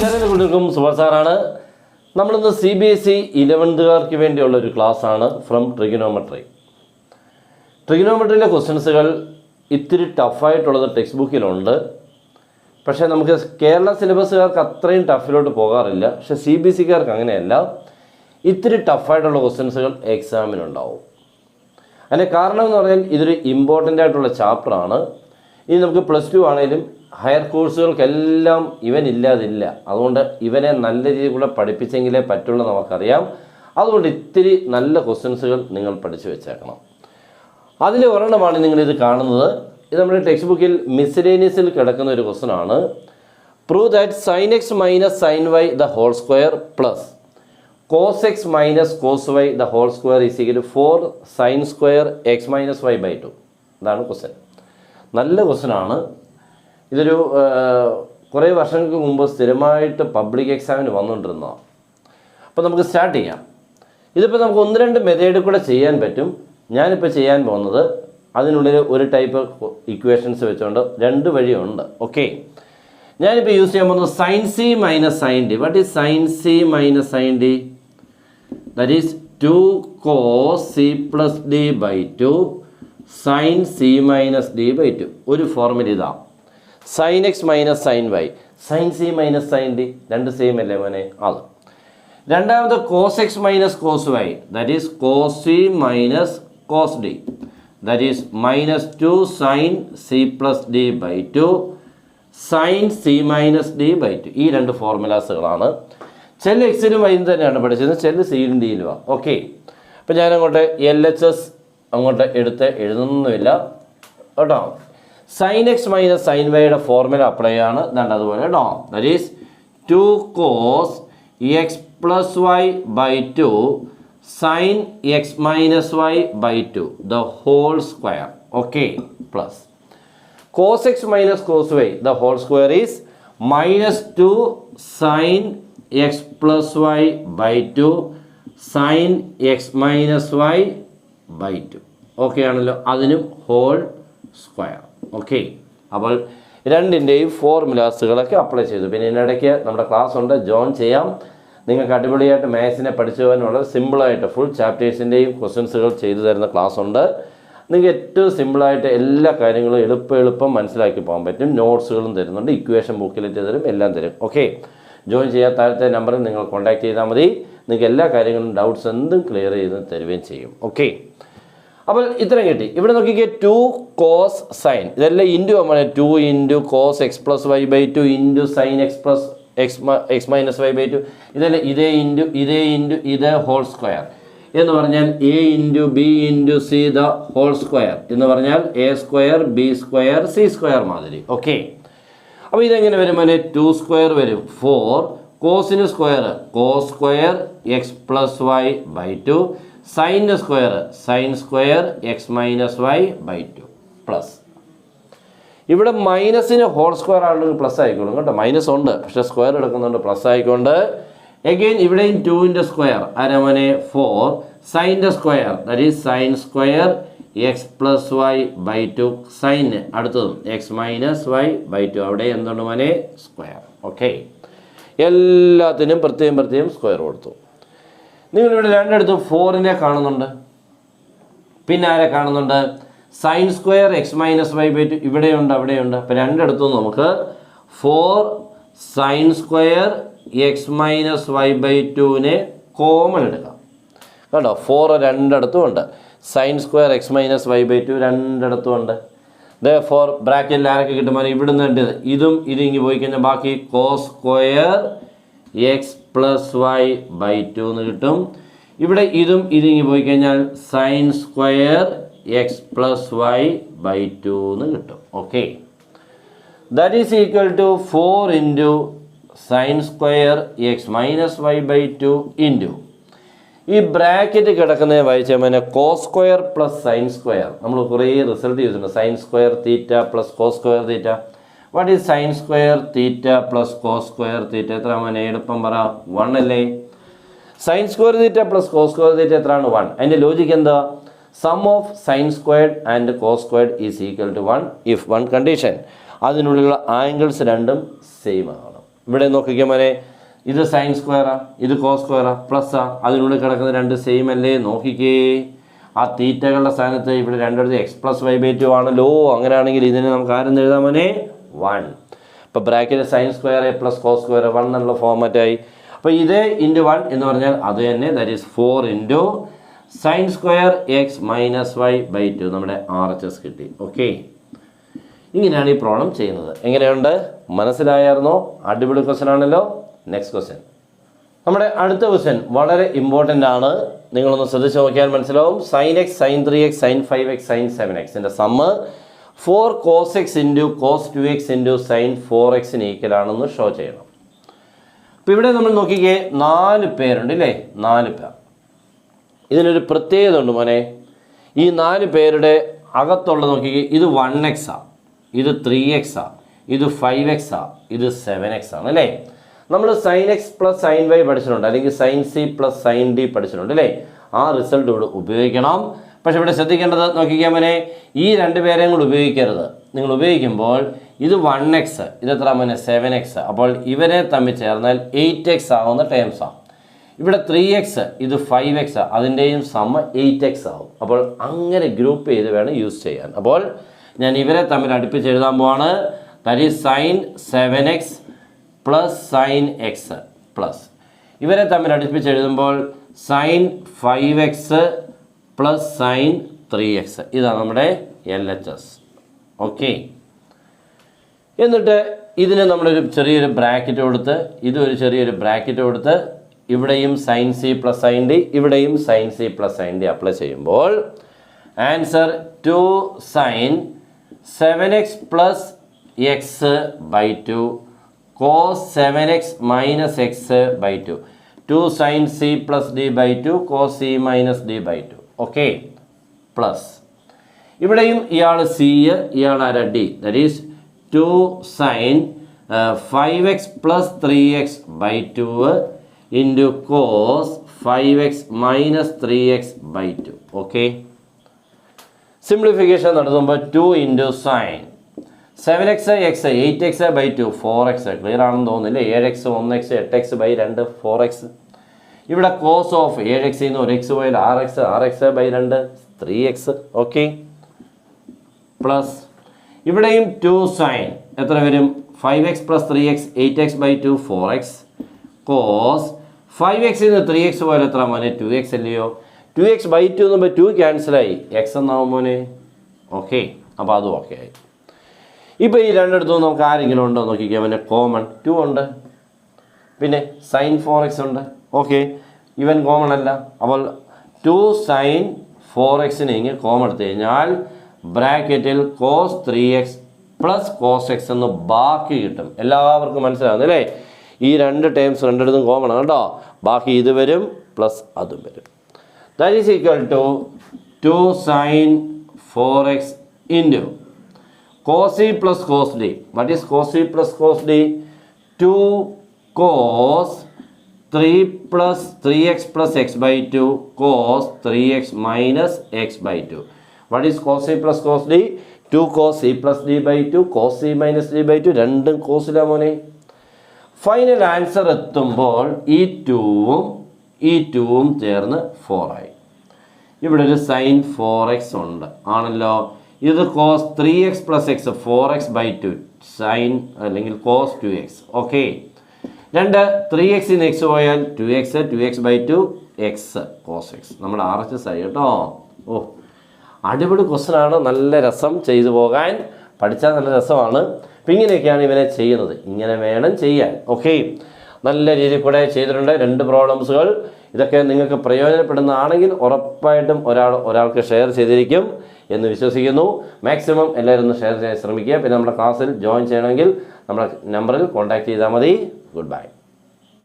നമസ്കാരം, കുട്ടികൾക്കും സുഭാഷ് സാറാണ്. നമ്മളിന്ന് CBSE 11th വേണ്ടിയുള്ളൊരു ക്ലാസ്സാണ് ഫ്രം ട്രിഗണോമെട്രി. ട്രിഗണോമെട്രിയിലെ ക്വസ്റ്റ്യൻസുകൾ ഇത്തിരി ടഫായിട്ടുള്ളത് ടെക്സ്റ്റ് ബുക്കിലുണ്ട്. പക്ഷേ നമുക്ക് കേരള സിലബസുകാർക്ക് അത്രയും ടഫിലോട്ട് പോകാറില്ല. പക്ഷേ CBSEക്കാർക്ക് അങ്ങനെയല്ല, ഇത്തിരി ടഫായിട്ടുള്ള ക്വസ്റ്റ്യൻസുകൾ എക്സാമിനുണ്ടാവും. അതിൻ്റെ കാരണം എന്ന് പറഞ്ഞാൽ ഇതൊരു ഇമ്പോർട്ടൻ്റ് ആയിട്ടുള്ള ചാപ്റ്ററാണ്. ഇനി നമുക്ക് +2 ആണെങ്കിലും ഹയർ കോഴ്സുകൾക്കെല്ലാം ഇവനില്ലാതില്ല. അതുകൊണ്ട് ഇവനെ നല്ല രീതിയിൽ കൂടെ പഠിപ്പിച്ചെങ്കിലേ പറ്റുള്ളൂ നമുക്കറിയാം. അതുകൊണ്ട് ഇത്തിരി നല്ല ക്വസ്റ്റ്യൻസുകൾ നിങ്ങൾ പഠിച്ചു വെച്ചേക്കണം. അതിൽ ഒരെണ്ണമാണ് നിങ്ങളിത് കാണുന്നത്. ഇത് നമ്മുടെ ടെക്സ്റ്റ് ബുക്കിൽ മിസ്സലേനിയസിൽ കിടക്കുന്ന ഒരു ക്വസ്റ്റ്യൻ ആണ്. Prove that sin x - sin y the whole square plus cos x - cos y the whole square is equal to 4 sin square x - y/2. ഇതാണ് ക്വസ്റ്റ്യൻ. നല്ല ക്വസ്റ്റ്യൻ ആണ്. ഇതൊരു കുറേ വർഷങ്ങൾക്ക് മുമ്പ് സ്ഥിരമായിട്ട് പബ്ലിക് എക്സാമിന് വന്നുകൊണ്ടിരുന്നതാണ്. അപ്പോൾ നമുക്ക് സ്റ്റാർട്ട് ചെയ്യാം. ഇതിപ്പോൾ നമുക്ക് 1-2 മെത്തേഡിൽ കൂടെ ചെയ്യാൻ പറ്റും. ഞാനിപ്പോൾ ചെയ്യാൻ പോകുന്നത് അതിനുള്ളിൽ ഒരു ടൈപ്പ് ഇക്വേഷൻസ് വെച്ചുകൊണ്ട് 2 വഴിയുണ്ട്. ഓക്കെ, ഞാനിപ്പോൾ യൂസ് ചെയ്യാൻ പോകുന്നത് sin c - sin d. What is sin c - sin d? That is 2 cos c + d/2 sin c - d/2. ഒരു ഫോർമുല ഇതാ, sin x - sin y, sin c - sin d, രണ്ട് same അല്ലേ മോനെ? അത്. രണ്ടാമത് cos x - cos y, that is cos c - cos d, that is -2 sin c + d/2 sin c - d/2. ഈ രണ്ട് ഫോർമുലാസുകളാണ്. ചില എക്സിലും വൈയും തന്നെയാണ് പഠിച്ചത്, ചില സിയിലും ഡിയിലുമാണ്. ഓക്കെ, അപ്പം ഞാനങ്ങോട്ട് LHS അങ്ങോട്ട് എടുത്ത് എഴുതുന്നൊന്നുമില്ല കേട്ടോ. sin x - sin y formula apply ആണ്. ഇതാണ് അതുപോലെ കേട്ടോ. That is 2 cos x + y/2 sin x - y/2 the whole square. Okay, plus cos x - cos y the whole square is -2 sin x + y/2 sin x - y/2. Okay ആണല്ലോ, അതിനും whole square. Okay, അപ്പോൾ രണ്ടിൻ്റെയും ഫോർമുലാസുകളൊക്കെ apply ചെയ്തു. പിന്നെ ഇതിനിടയ്ക്ക് നമ്മുടെ class ഉണ്ട്, join ചെയ്യാം. നിങ്ങൾക്ക് അടിപൊളിയായിട്ട് മാത്സിനെ പഠിച്ചു പോകാനുള്ള സിമ്പിളായിട്ട് ഫുൾ ചാപ്റ്റേഴ്സിൻ്റെയും ക്വസ്റ്റ്യൻസുകൾ ചെയ്തു തരുന്ന ക്ലാസ് ഉണ്ട്. നിങ്ങൾക്ക് ഏറ്റവും സിമ്പിളായിട്ട് എല്ലാ കാര്യങ്ങളും എളുപ്പം മനസ്സിലാക്കി പോകാൻ പറ്റും. നോട്ട്സുകളും തരുന്നുണ്ട്, ഇക്വേഷൻ ബുക്കിലെറ്റ് തരും, എല്ലാം തരും. ഓക്കെ, ജോയിൻ ചെയ്യാൻ താഴത്തെ നമ്പറിൽ നിങ്ങൾ കോൺടാക്ട് ചെയ്താൽ മതി. നിങ്ങൾക്ക് എല്ലാ കാര്യങ്ങളും ഡൗട്ട്സ് എന്തും ക്ലിയർ ചെയ്ത് തരുകയും ചെയ്യും. ഓക്കെ, അപ്പോൾ ഇത്രയും കിട്ടി. ഇവിടെ നോക്കിക്കേ, 2 cos sin, ഇതെല്ലാം ഇൻറ്റു ആണ്. 2 × cos x + y/2 × sin x + x - y/2. ഇതെല്ലാം ഇതേ ഹോൾ സ്ക്വയർ എന്ന് പറഞ്ഞാൽ a × b × c the whole square എന്ന് പറഞ്ഞാൽ a² b² c² മാതിരി. ഓക്കെ, അപ്പോൾ ഇതെങ്ങനെ വരും? അതിന് 2² വരും. 4 കോസിന് സ്ക്വയർ cos² x + y/2 സൈൻ്റെ square sin² x - y/2 plus. ഇവിടെ മൈനസിന് ഹോൾ സ്ക്വയർ ആണെങ്കിൽ പ്ലസ് ആയിക്കോളും കേട്ടോ. മൈനസ് ഉണ്ട്, പക്ഷേ സ്ക്വയർ എടുക്കുന്നുണ്ട്, പ്ലസ് ആയിക്കൊണ്ട്. എഗെയിൻ ഇവിടെയും 2ൻ്റെ സ്ക്വയർ അരമനെ 4 സൈൻ്റെ square that is sin² x + y/2 സൈന് അടുത്തതും x - y/2. അവിടെ എന്തുകൊണ്ട് മോനെ? സ്ക്വയർ. ഓക്കെ, എല്ലാത്തിനും പ്രത്യേകം സ്ക്വയർ കൊടുത്തു. നിങ്ങളിവിടെ രണ്ടിടത്തും 4നെ കാണുന്നുണ്ട്, പിന്നെ ആരെ കാണുന്നുണ്ട്? sin² x - y/2 ഇവിടെയുണ്ട്, അവിടെയുണ്ട്. അപ്പോൾ രണ്ടിടത്തും നമുക്ക് 4 sin² x - y/2നെ കോമൺ എടുക്കാം കേട്ടോ. 4 രണ്ടിടത്തും ഉണ്ട്, sin² x - y/2 രണ്ടിടത്തും ഉണ്ട്. ഫോർ ബ്രാക്കറ്റിൽ ആരൊക്കെ കിട്ടുമ്പോൾ ഇവിടുന്ന് ഇതും ഇതിങ്ങി പോയി കഴിഞ്ഞാൽ ബാക്കി cos² x + y/2 എന്ന് കിട്ടും. ഇവിടെ ഇതും ഇതിങ്ങി പോയി കഴിഞ്ഞാൽ sin² x + y/2 എന്ന് കിട്ടും. Okay, that is equal to 4 × sin² x - y/2 into ഈ ബ്രാക്കറ്റ് കിടക്കുന്നത് വായിച്ചാൽ പിന്നെ cos² + sin². നമ്മൾ കുറേ റിസൾട്ട് ചെയ്തിട്ടുണ്ട്. sin² θ + cos² θ. What is sin² θ + cos² θ? എത്ര മോനെ? എളുപ്പം പറ, 1 അല്ലേ? sin² θ + cos² θ എത്രയാണ്? 1. അതിൻ്റെ ലോജിക്ക് എന്താ? Sum of sin² and cos² is equal to 1 if 1 condition. അതിനുള്ളിലുള്ള ആംഗിൾസ് രണ്ടും സെയിം ആണ്. ഇവിടെ നോക്കിക്കാൻ മോനെ, ഇത് സൈൻ സ്ക്വയറാ, ഇത് കോസ് സ്ക്വയറാ, പ്ലസ്സാ, അതിനുള്ളിൽ കിടക്കുന്ന രണ്ട് സെയിം അല്ലേ? നോക്കിക്കേ, ആ തീറ്റകളുടെ സ്ഥാനത്ത് ഇവിടെ രണ്ടിടത്ത് x+y/2 ആണല്ലോ. അങ്ങനെയാണെങ്കിൽ ഇതിനെ നമുക്ക് ആരെന്ന് എഴുതാൻ മോനെ? 1. ഇപ്പോൾ bracket sine square A plus cos square 1 എന്നുള്ള ഫോർമാറ്റായി. അപ്പോൾ ഇത് ഇൻറ്റു 1 എന്ന് പറഞ്ഞാൽ അത് തന്നെ, that is 4 into sine square x minus y/2 നമ്മുടെ RHS കിട്ടി. ഓക്കെ, ഇങ്ങനെയാണ് ഈ പ്രോബ്ലം ചെയ്യുന്നത്. എങ്ങനെയുണ്ട്, മനസ്സിലായിരുന്നോ? അടിപൊളി ക്വസ്റ്റൻ ആണല്ലോ. നെക്സ്റ്റ് ക്വസ്റ്റ്യൻ, നമ്മുടെ അടുത്ത ക്വസ്റ്റ്യൻ വളരെ ഇമ്പോർട്ടൻ്റ് ആണ്. നിങ്ങളൊന്ന് ശ്രദ്ധിച്ച് നോക്കിയാൽ മനസ്സിലാവും. sin x sin 3x sin 5x sin 7x sum 4 cos x into cos 2x into sin 4x ഈക്വലാണെന്ന് ഷോ ചെയ്യണം. അപ്പോൾ ഇവിടെ നമ്മൾ നോക്കിക്കേ, 4 പേരുണ്ട് അല്ലേ? 4 പേർ. ഇതിനൊരു പ്രത്യേകത ഉണ്ട് മോനെ. ഈ 4 പേരുടെ അകത്തുള്ള നോക്കിക്കേ, ഇത് 1x ആ, ഇത് 3x ആ, ഇത് 5x ആ, ഇത് 7x ആണ് അല്ലേ? നമ്മൾ sin x plus sin y പഠിച്ചിട്ടുണ്ട്, അല്ലെങ്കിൽ sin c plus sin d പഠിച്ചിട്ടുണ്ട് അല്ലേ? ആ റിസൾട്ട് ഇവിടെ ഉപയോഗിക്കണം. പക്ഷെ ഇവിടെ ശ്രദ്ധിക്കേണ്ടത് നോക്കിക്കാൻ മോനെ, ഈ 2 പേരെയും കൂടെ ഉപയോഗിക്കരുത്. നിങ്ങൾ ഉപയോഗിക്കുമ്പോൾ ഇത് 1x, ഇത് എത്ര മോനെ? 7x. അപ്പോൾ ഇവരെ തമ്മിൽ ചേർന്നാൽ 8x ആവുന്ന ടേംസാണ്. ഇവിടെ 3x, ഇത് 5x, അതിൻ്റെയും സമ്മ 8x ആവും. അപ്പോൾ അങ്ങനെ ഗ്രൂപ്പ് ചെയ്ത് വേണം യൂസ് ചെയ്യാൻ. അപ്പോൾ ഞാൻ ഇവരെ തമ്മിൽ അടുപ്പിച്ച് എഴുതാൻ പോവാണ്. That is sin 7x plus sine X plus ഇവരെ തമ്മിൽ അടുപ്പിച്ച് എഴുതുമ്പോൾ sign 5x plus sine 3x. ഇതാണ് നമ്മുടെ LHS. ഓക്കെ, എന്നിട്ട് ഇതിന് നമ്മളൊരു ചെറിയൊരു ബ്രാക്കറ്റ് കൊടുത്ത്, ഇതൊരു ചെറിയൊരു ബ്രാക്കറ്റ് കൊടുത്ത്, ഇവിടെയും sine C plus sine D, ഇവിടെയും sine C plus sine D apply ചെയ്യുമ്പോൾ answer 2 sine 7x plus x by 2 cos 7x minus x by 2. 2 sin c plus d by 2 cos c minus d by 2. Okay, plus ഇവിടെയും ഇയാൾ c, ഇയാൾ ആരാ d. That is 2 sin 5x plus 3x by 2 into cos 5x minus 3x by 2. Okay, simplification നടത്തുമ്പോൾ 2 into sine 7x x 8x by 2 4x. Clear ആണെന്ന് തോന്നുന്നില്ലേ? 7x 1x 8x by 2 4x. ഇവിടെ cos of 7x നിന്ന് 1x പോയാൽ 6x by 2 3x. Okay, plus ഇവിടെയും 2 sign എത്ര വരും? 5x plus 3x 8x by 2 4x. Cos 5x നിന്ന് 3x പോയാൽ എത്ര മോനെ? 2x അല്ലയോ? 2x by 2 എന്നുമ്പോൾ 2 ക്യാൻസലായി, x എന്നാവും മോനെ. ഓക്കെ, അപ്പോൾ അതും ഓക്കെ ആയി. ഇപ്പോൾ ഈ രണ്ടിടത്തും നമുക്ക് ആരെങ്കിലും ഉണ്ടോ നോക്കിക്കാൻ? പിന്നെ കോമൺ 2 ഉണ്ട്, പിന്നെ സൈൻ 4x ഉണ്ട്. ഓക്കെ, ഇവൻ കോമൺ അല്ല. അപ്പോൾ 2 സൈൻ 4xനെ ഇങ്ങനെ കോമൺ എടുത്തു കഴിഞ്ഞാൽ ബ്രാക്കറ്റിൽ cos 3x plus cos X എന്ന് ബാക്കി കിട്ടും. എല്ലാവർക്കും മനസ്സിലാവുന്നല്ലേ? ഈ 2 ടേംസ് രണ്ടിടത്തും കോമൺ ആണ് കേട്ടോ. ബാക്കി ഇത് വരും പ്ലസ് അതും വരും. That is equal to 2 sine 4x into cos c plus cos d. What is cos c plus cos d? 2 cos 3 plus 3x plus x by 2 cos 3x minus x by 2. What is cos c plus cos d? 2 cos c plus d by 2 cos c minus d by 2. രണ്ടും കോസിലാ മോനെ. Final answer എത്തുമ്പോൾ ഈ 2ഉം ചേർന്ന് 4 ആയി. ഇവിടെ ഒരു sign 4x ഉണ്ട് ആണല്ലോ. ഇത് cos 3x plus x 4x by 2 sine അല്ലെങ്കിൽ കോസ് 2x. ഓക്കെ, 3x ഇന്ന് എക്സ് പോയാൽ 2x by 2 x cos x. നമ്മുടെ RHS ആയി കേട്ടോ. ഓ, അടിപൊളി ക്വസ്റ്റനാണ്. നല്ല രസം ചെയ്തു പോകാൻ, പഠിച്ചാൽ നല്ല രസമാണ്. അപ്പം ഇങ്ങനെയൊക്കെയാണ് ഇവനെ ചെയ്യുന്നത്. ഇങ്ങനെ വേണം ചെയ്യാൻ. ഓക്കെ, നല്ല രീതിയിൽ കൂടെ ചെയ്തിട്ടുണ്ട് 2 പ്രോബ്ലംസുകൾ. ഇതൊക്കെ നിങ്ങൾക്ക് പ്രയോജനപ്പെടുന്നതാണെങ്കിൽ ഉറപ്പായിട്ടും ഒരാൾക്ക് ഷെയർ ചെയ്തിരിക്കും എന്ന് വിശ്വസിക്കുന്നു. മാക്സിമം എല്ലാവരും ഒന്ന് ഷെയർ ചെയ്യാൻ ശ്രമിക്കുക. പിന്നെ നമ്മുടെ ക്ലാസ്സിൽ ജോയിൻ ചെയ്യണമെങ്കിൽ നമ്മുടെ നമ്പറിൽ കോൺടാക്ട് ചെയ്താൽ മതി. Good bye.